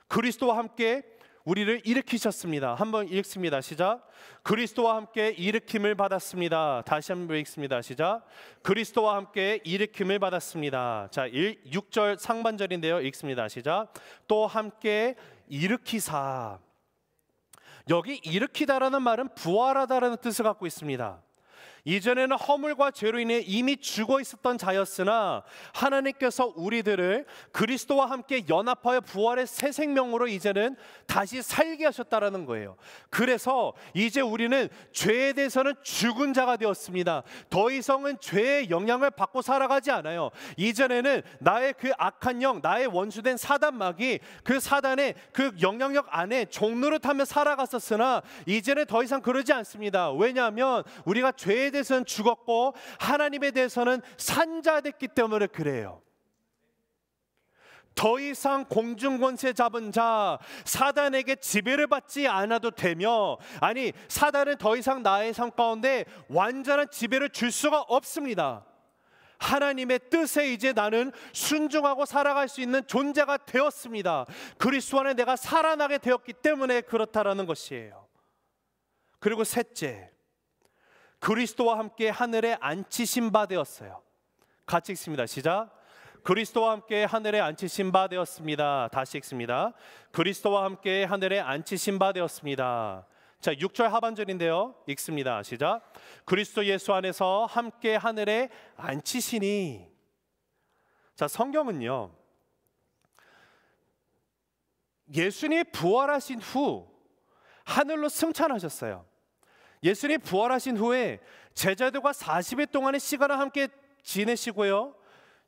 그리스도와 함께 우리를 일으키셨습니다. 한번 읽습니다. 시작. 그리스도와 함께 일으킴을 받았습니다. 다시 한번 읽습니다. 시작. 그리스도와 함께 일으킴을 받았습니다. 자, 6절 상반절인데요. 읽습니다. 시작. 또 함께 일으키사. 여기 일으키다라는 말은 부활하다라는 뜻을 갖고 있습니다. 이전에는 허물과 죄로 인해 이미 죽어 있었던 자였으나 하나님께서 우리들을 그리스도와 함께 연합하여 부활의 새 생명으로 이제는 다시 살게 하셨다라는 거예요. 그래서 이제 우리는 죄에 대해서는 죽은 자가 되었습니다. 더 이상은 죄의 영향을 받고 살아가지 않아요. 이전에는 나의 그 악한 영, 나의 원수된 사단마귀, 그 사단의 그 영향력 안에 종노릇하며 살아갔었으나 이제는 더 이상 그러지 않습니다. 왜냐하면 우리가 죄에 대해서는 죽었고 하나님에 대해서는 산자 됐기 때문에 그래요. 더 이상 공중권세 잡은 자, 사단에게 지배를 받지 않아도 되며, 아니 사단은 더 이상 나의 삶 가운데 완전한 지배를 줄 수가 없습니다. 하나님의 뜻에 이제 나는 순종하고 살아갈 수 있는 존재가 되었습니다. 그리스도 안에 내가 살아나게 되었기 때문에 그렇다라는 것이에요. 그리고 셋째, 그리스도와 함께 하늘에 앉히신 바 되었어요. 같이 읽습니다. 시작. 그리스도와 함께 하늘에 앉히신 바 되었습니다. 다시 읽습니다. 그리스도와 함께 하늘에 앉히신 바 되었습니다. 자, 6절 하반절인데요. 읽습니다. 시작. 그리스도 예수 안에서 함께 하늘에 앉히시니. 자, 성경은요, 예수님이 부활하신 후 하늘로 승천하셨어요. 예수님이 부활하신 후에 제자들과 40일 동안의 시간을 함께 지내시고요,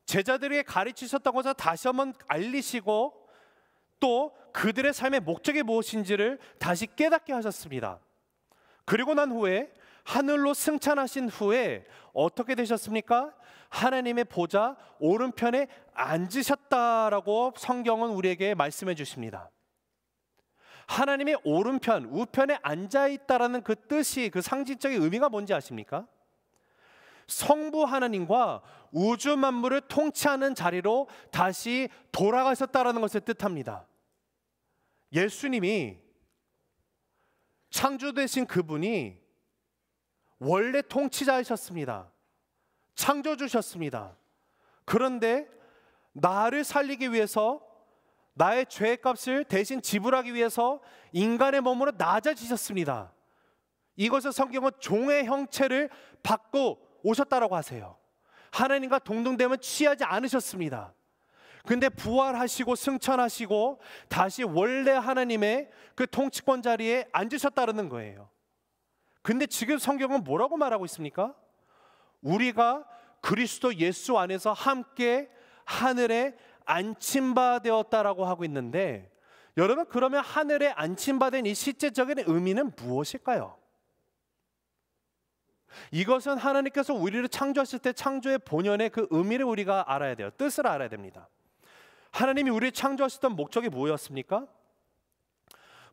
제자들에게 가르치셨다고 해서 다시 한번 알리시고 또 그들의 삶의 목적이 무엇인지를 다시 깨닫게 하셨습니다. 그리고 난 후에 하늘로 승천하신 후에 어떻게 되셨습니까? 하나님의 보좌 오른편에 앉으셨다라고 성경은 우리에게 말씀해 주십니다. 하나님의 오른편, 우편에 앉아있다라는 그 뜻이, 그 상징적인 의미가 뭔지 아십니까? 성부 하나님과 우주 만물을 통치하는 자리로 다시 돌아가셨다라는 것을 뜻합니다. 예수님이 창조되신 그분이 원래 통치자이셨습니다. 창조주셨습니다. 그런데 나를 살리기 위해서, 나의 죄의 값을 대신 지불하기 위해서 인간의 몸으로 낮아지셨습니다. 이것을 성경은 종의 형체를 받고 오셨다라고 하세요. 하나님과 동등됨은 취하지 않으셨습니다. 근데 부활하시고 승천하시고 다시 원래 하나님의 그 통치권 자리에 앉으셨다는 거예요. 근데 지금 성경은 뭐라고 말하고 있습니까? 우리가 그리스도 예수 안에서 함께 하늘에 앉힌바 되었다라고 하고 있는데, 여러분, 그러면 하늘에 앉힌바 된 이 실제적인 의미는 무엇일까요? 이것은 하나님께서 우리를 창조하실 때 창조의 본연의 그 의미를 우리가 알아야 돼요. 뜻을 알아야 됩니다. 하나님이 우리를 창조하셨던 목적이 뭐였습니까?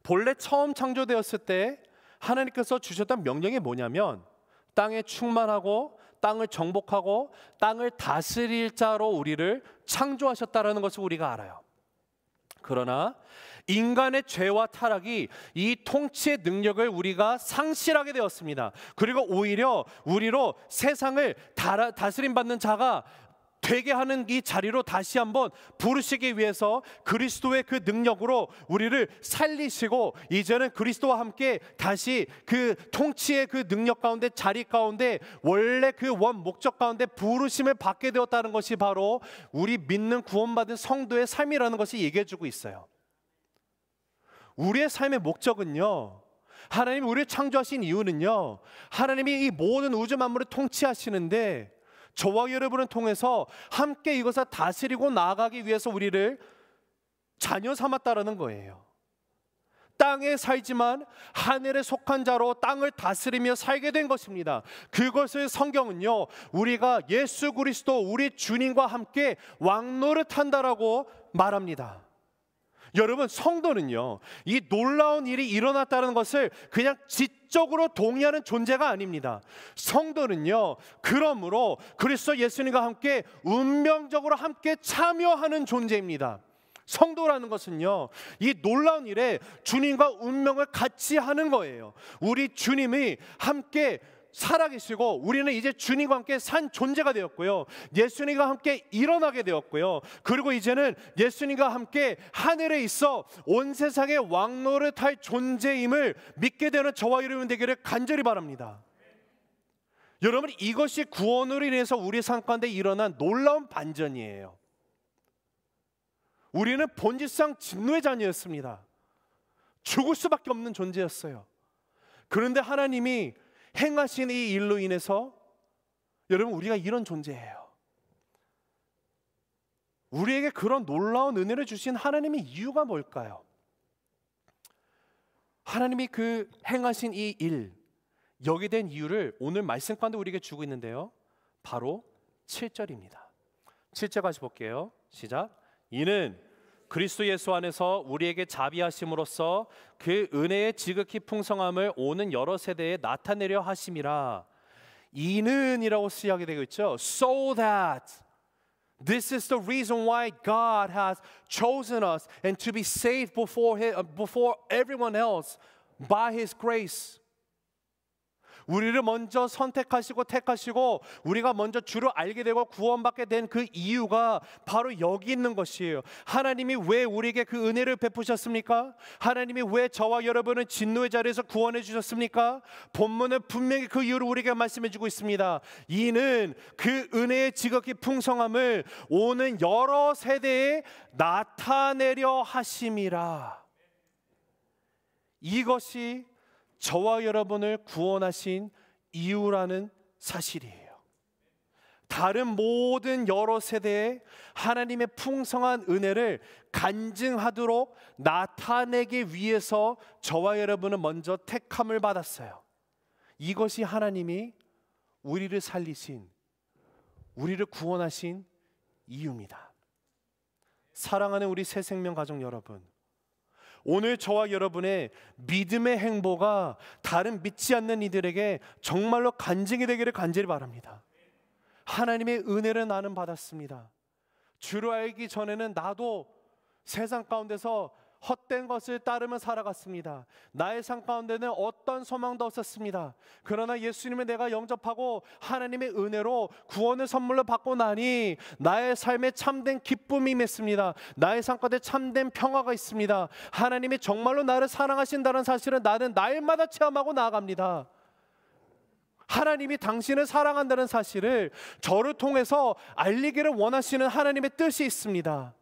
본래 처음 창조되었을 때 하나님께서 주셨던 명령이 뭐냐면 땅에 충만하고 땅을 정복하고 땅을 다스릴 자로 우리를 창조하셨다라는 것을 우리가 알아요. 그러나 인간의 죄와 타락이 이 통치의 능력을 우리가 상실하게 되었습니다. 그리고 오히려 우리로 세상을 다스림받는 자가 되게 하는 이 자리로 다시 한번 부르시기 위해서 그리스도의 그 능력으로 우리를 살리시고 이제는 그리스도와 함께 다시 그 통치의 그 능력 가운데, 자리 가운데, 원래 그 원 목적 가운데 부르심을 받게 되었다는 것이 바로 우리 믿는 구원받은 성도의 삶이라는 것이 얘기해 주고 있어요. 우리의 삶의 목적은요, 하나님이 우리를 창조하신 이유는요, 하나님이 이 모든 우주 만물을 통치하시는데 저와 여러분을 통해서 함께 이것을 다스리고 나아가기 위해서 우리를 자녀 삼았다라는 거예요. 땅에 살지만 하늘에 속한 자로 땅을 다스리며 살게 된 것입니다. 그것을 성경은요, 우리가 예수 그리스도 우리 주님과 함께 왕노릇한다라고 말합니다. 여러분, 성도는요, 이 놀라운 일이 일어났다는 것을 그냥 지적으로 동의하는 존재가 아닙니다. 성도는요, 그러므로 그리스도 예수님과 함께 운명적으로 함께 참여하는 존재입니다. 성도라는 것은요, 이 놀라운 일에 주님과 운명을 같이 하는 거예요. 우리 주님이 함께 살아계시고 우리는 이제 주님과 함께 산 존재가 되었고요, 예수님과 함께 일어나게 되었고요, 그리고 이제는 예수님과 함께 하늘에 있어 온 세상의 왕노릇할 존재임을 믿게 되는 저와 여러분 되기를 간절히 바랍니다. 여러분, 이것이 구원으로 인해서 우리 삶 가운데 일어난 놀라운 반전이에요. 우리는 본질상 진노의 자녀였습니다. 죽을 수밖에 없는 존재였어요. 그런데 하나님이 행하신 이 일로 인해서 여러분, 우리가 이런 존재예요. 우리에게 그런 놀라운 은혜를 주신 하나님의 이유가 뭘까요? 하나님이 그 행하신 이 일, 여기에 대한 이유를 오늘 말씀 가운데 우리에게 주고 있는데요, 바로 7절입니다. 7절 같이 볼게요. 시작. 이는 그리스도 예수 안에서 우리에게 자비하심으로써 그 은혜의 지극히 풍성함을 오는 여러 세대에 나타내려 하심이라. 이는이라고 시작이 되고 있죠. So that this is the reason why God has chosen us and to be saved before everyone else by His grace. 우리를 먼저 선택하시고 택하시고 우리가 먼저 주를 알게 되고 구원받게 된 그 이유가 바로 여기 있는 것이에요. 하나님이 왜 우리에게 그 은혜를 베푸셨습니까? 하나님이 왜 저와 여러분을 진노의 자리에서 구원해 주셨습니까? 본문은 분명히 그 이유를 우리에게 말씀해 주고 있습니다. 이는 그 은혜의 지극히 풍성함을 오는 여러 세대에 나타내려 하심이라. 이것이 저와 여러분을 구원하신 이유라는 사실이에요. 다른 모든 여러 세대에 하나님의 풍성한 은혜를 간증하도록 나타내기 위해서 저와 여러분은 먼저 택함을 받았어요. 이것이 하나님이 우리를 살리신, 우리를 구원하신 이유입니다. 사랑하는 우리 새생명 가족 여러분, 오늘 저와 여러분의 믿음의 행보가 다른 믿지 않는 이들에게 정말로 간증이 되기를 간절히 바랍니다. 하나님의 은혜를 나는 받았습니다. 주를 알기 전에는 나도 세상 가운데서 헛된 것을 따르며 살아갔습니다. 나의 삶 가운데는 어떤 소망도 없었습니다. 그러나 예수님을 내가 영접하고 하나님의 은혜로 구원을 선물로 받고 나니 나의 삶에 참된 기쁨이 임했습니다. 나의 삶 가운데 참된 평화가 있습니다. 하나님이 정말로 나를 사랑하신다는 사실을 나는 날마다 체험하고 나아갑니다. 하나님이 당신을 사랑한다는 사실을 저를 통해서 알리기를 원하시는 하나님의 뜻이 있습니다.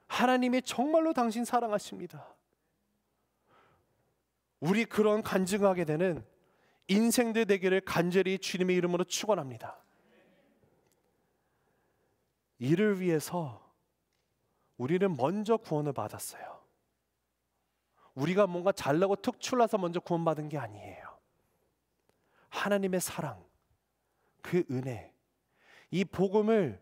하나님이 정말로 당신 사랑하십니다. 우리 그런 간증하게 되는 인생들 되기를 간절히 주님의 이름으로 축원합니다. 이를 위해서 우리는 먼저 구원을 받았어요. 우리가 뭔가 잘나고 특출나서 먼저 구원받은 게 아니에요. 하나님의 사랑, 그 은혜, 이 복음을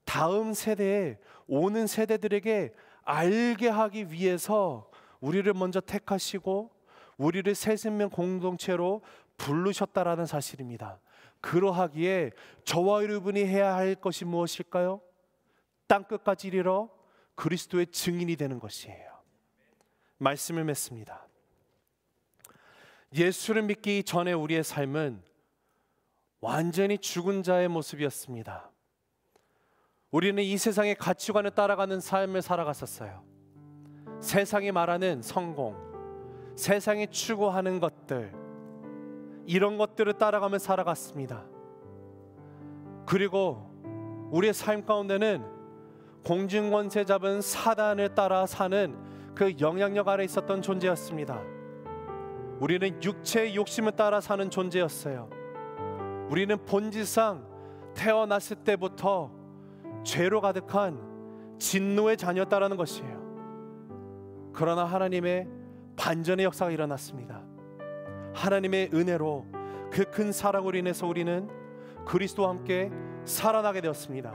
다음 세대에 오는 세대들에게 알게 하기 위해서 우리를 먼저 택하시고 우리를 새 생명 공동체로 부르셨다라는 사실입니다. 그러하기에 저와 여러분이 해야 할 것이 무엇일까요? 땅끝까지 이르러 그리스도의 증인이 되는 것이에요. 말씀을 맺습니다. 예수를 믿기 전에 우리의 삶은 완전히 죽은 자의 모습이었습니다. 우리는 이 세상의 가치관을 따라가는 삶을 살아갔었어요. 세상이 말하는 성공, 세상이 추구하는 것들, 이런 것들을 따라가며 살아갔습니다. 그리고 우리의 삶 가운데는 공중권세 잡은 사단을 따라 사는 그 영향력 아래 있었던 존재였습니다. 우리는 육체의 욕심을 따라 사는 존재였어요. 우리는 본질상 태어났을 때부터 죄로 가득한 진노의 자녀였다라는 것이에요. 그러나 하나님의 반전의 역사가 일어났습니다. 하나님의 은혜로 그 큰 사랑으로 인해서 우리는 그리스도와 함께 살아나게 되었습니다.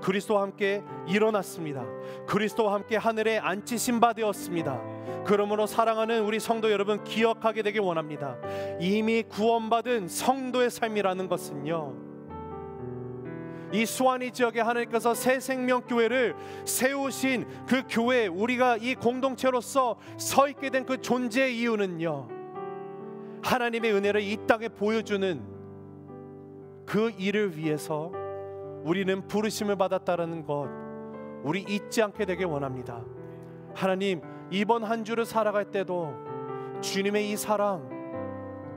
그리스도와 함께 일어났습니다. 그리스도와 함께 하늘에 앉히신 바 되었습니다. 그러므로 사랑하는 우리 성도 여러분, 기억하게 되길 원합니다. 이미 구원받은 성도의 삶이라는 것은요, 이 수완이 지역에 하나님께서 새 생명교회를 세우신 그 교회, 우리가 이 공동체로서 서 있게 된 그 존재의 이유는요, 하나님의 은혜를 이 땅에 보여주는 그 일을 위해서 우리는 부르심을 받았다라는 것, 우리 잊지 않게 되길 원합니다. 하나님, 이번 한 주를 살아갈 때도 주님의 이 사랑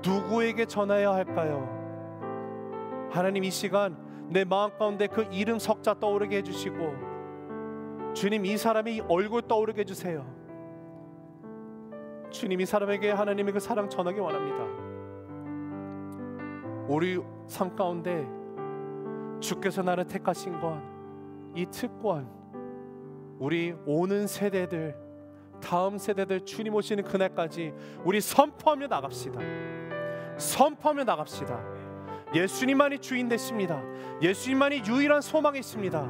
누구에게 전해야 할까요? 하나님, 이 시간 내 마음 가운데 그 이름 석자 떠오르게 해주시고, 주님, 이 사람의 얼굴 떠오르게 해주세요. 주님, 이 사람에게 하나님의 그 사랑 전하기 원합니다. 우리 삶 가운데 주께서 나를 택하신 건, 이 특권, 우리 오는 세대들, 다음 세대들 주님 오시는 그날까지 우리 선포하며 나갑시다. 선포하며 나갑시다. 예수님만이 주인 되십니다. 예수님만이 유일한 소망이십니다.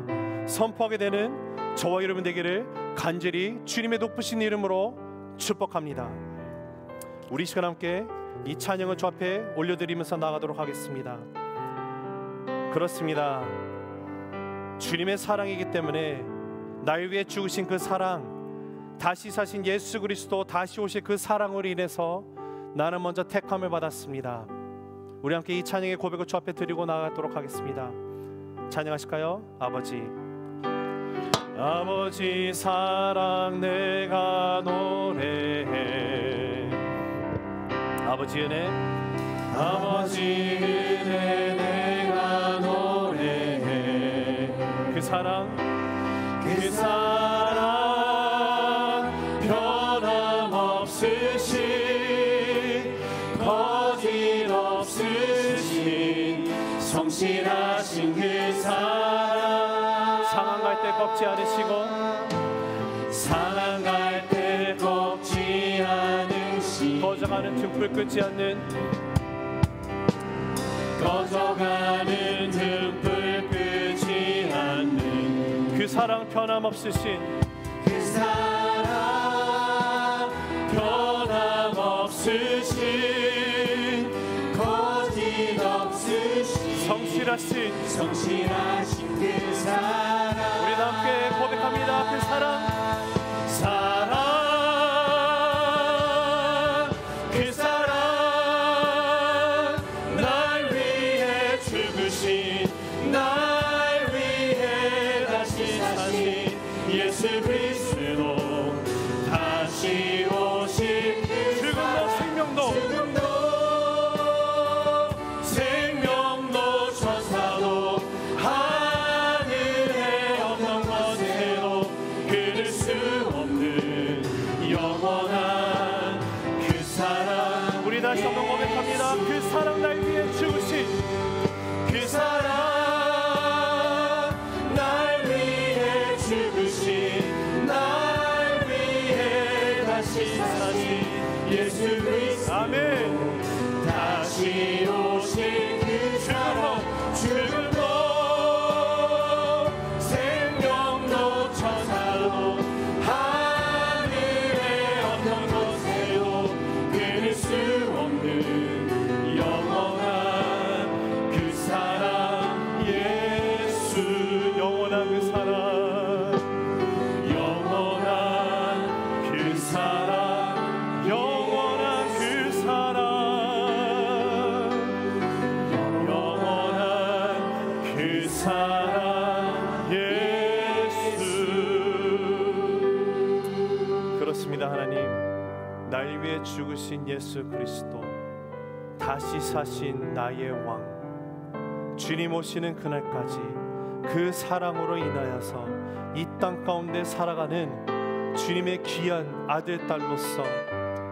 선포하게 되는 저와 여러분 되기를 간절히 주님의 높으신 이름으로 축복합니다. 우리 시간 함께 이 찬양을 주 앞에 올려드리면서 나가도록 하겠습니다. 그렇습니다. 주님의 사랑이기 때문에 날 위해 죽으신 그 사랑, 다시 사신 예수 그리스도, 다시 오실 그 사랑으로 인해서 나는 먼저 택함을 받았습니다. 우리 함께 이 찬양의 고백을 주 앞에 드리고 나가도록 하겠습니다. 찬양하실까요? 아버지, 아버지 사랑 내가 노래해. 아버지 은혜, 아버지 은혜 내가 노래해. 그 사랑, 그 사랑 변함없으신, 거짓없으신 성실하신 그 사랑, 상한 갈 때 꺾지 않으시고, 상한 갈 때 꺾지 않으시고, 꺼져가는 등불 끄지 않는, 꺼져가는 등불 끄지 않는 그 사랑 변함없으신, 그 사랑 변함없으신, 거짓없으신 성실하신 그 사랑, 우리 다 함께 고백합니다. 그 사랑, 사랑, 그 사랑, 날 위해 죽으신, 날 위해 다시 사신 예수 그리스도, 다시 오실 죽음도 생명도, 생명도 천사도 하늘에 어떤 것에도 끊을 수 없는 영원한 그 사랑, 우리 다시 한번 고백합니다. 그 사랑, 날 위해 죽으신 그 사랑, 날 위해 죽으신, 날 위해 다시 사신 예수 그리스도, 아멘. 다시 오실 그 사랑, 죽음도 그렇습니다. 하나님, 날 위해 죽으신 예수 그리스도, 다시 사신 나의 왕, 주님 오시는 그날까지 그 사랑으로 인하여서 이 땅 가운데 살아가는 주님의 귀한 아들 딸로서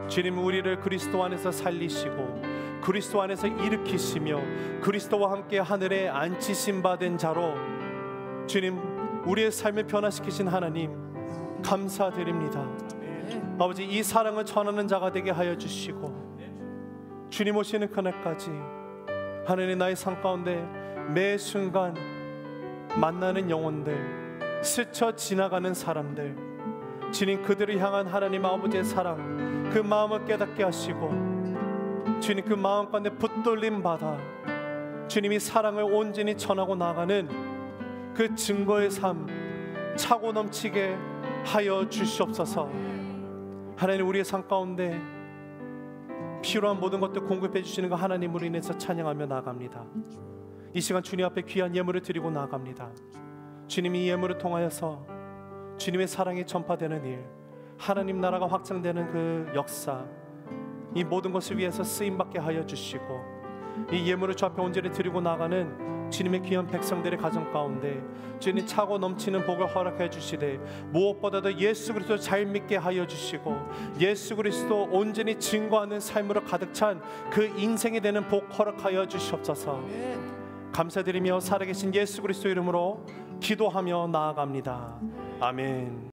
주님, 우리를 그리스도 안에서 살리시고 그리스도 안에서 일으키시며 그리스도와 함께 하늘에 앉히신 바 된 자로 주님, 우리의 삶을 변화시키신 하나님 감사드립니다. 아버지, 이 사랑을 전하는 자가 되게 하여 주시고 주님 오시는 그날까지 하나님, 나의 삶 가운데 매 순간 만나는 영혼들, 스쳐 지나가는 사람들, 주님, 그들을 향한 하나님 아버지의 사랑, 그 마음을 깨닫게 하시고 주님, 그 마음 가운데 붙들림 받아 주님이 사랑을 온전히 전하고 나가는 그 증거의 삶 차고 넘치게 하여 주시옵소서. 하나님, 우리의 삶 가운데 필요한 모든 것들 공급해 주시는 거 하나님으로 인해서 찬양하며 나아갑니다. 이 시간 주님 앞에 귀한 예물을 드리고 나아갑니다. 주님이 이 예물을 통하여서 주님의 사랑이 전파되는 일, 하나님 나라가 확장되는 그 역사, 이 모든 것을 위해서 쓰임받게 하여 주시고 이 예물을 주 앞에 온전히 드리고 나가는 주님의 귀한 백성들의 가정 가운데 주님 차고 넘치는 복을 허락해 주시되, 무엇보다도 예수 그리스도 잘 믿게 하여 주시고 예수 그리스도 온전히 증거하는 삶으로 가득 찬 그 인생이 되는 복 허락하여 주시옵소서. 감사드리며 살아계신 예수 그리스도 이름으로 기도하며 나아갑니다. 아멘.